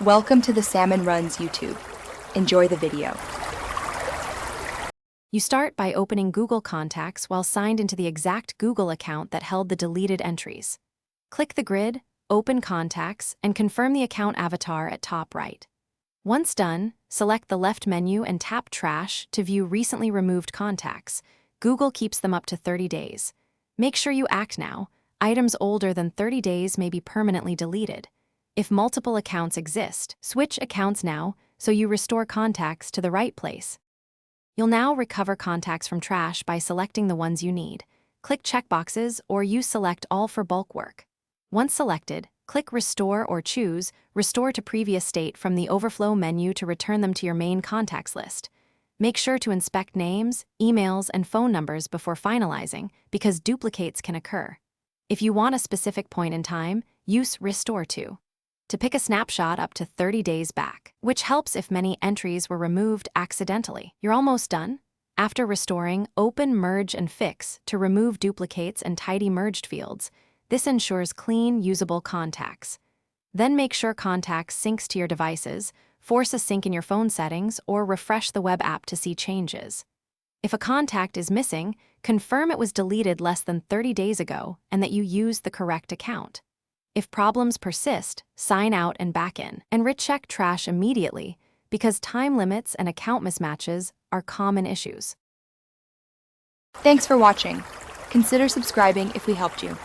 Welcome to the Salmon Runs YouTube. Enjoy the video. You start by opening Google Contacts while signed into the exact Google account that held the deleted entries. Click the grid, open Contacts, and confirm the account avatar at top right. Once done, select the left menu and tap Trash to view recently removed contacts. Google keeps them up to 30 days. Make sure you act now. Items older than 30 days may be permanently deleted. If multiple accounts exist, switch accounts now so you restore contacts to the right place. You'll now recover contacts from trash by selecting the ones you need. Click checkboxes or use Select All for bulk work. Once selected, click Restore or choose Restore to Previous State from the Overflow menu to return them to your main contacts list. Make sure to inspect names, emails, and phone numbers before finalizing because duplicates can occur. If you want a specific point in time, use Restore to pick a snapshot up to 30 days back, which helps if many entries were removed accidentally. You're almost done. After restoring, open Merge and Fix to remove duplicates and tidy merged fields. This ensures clean, usable contacts. Then make sure Contacts syncs to your devices, force a sync in your phone settings, or refresh the web app to see changes. If a contact is missing, confirm it was deleted less than 30 days ago and that you used the correct account. If problems persist, sign out and back in, and recheck trash immediately because time limits and account mismatches are common issues. Thanks for watching. Consider subscribing if we helped you.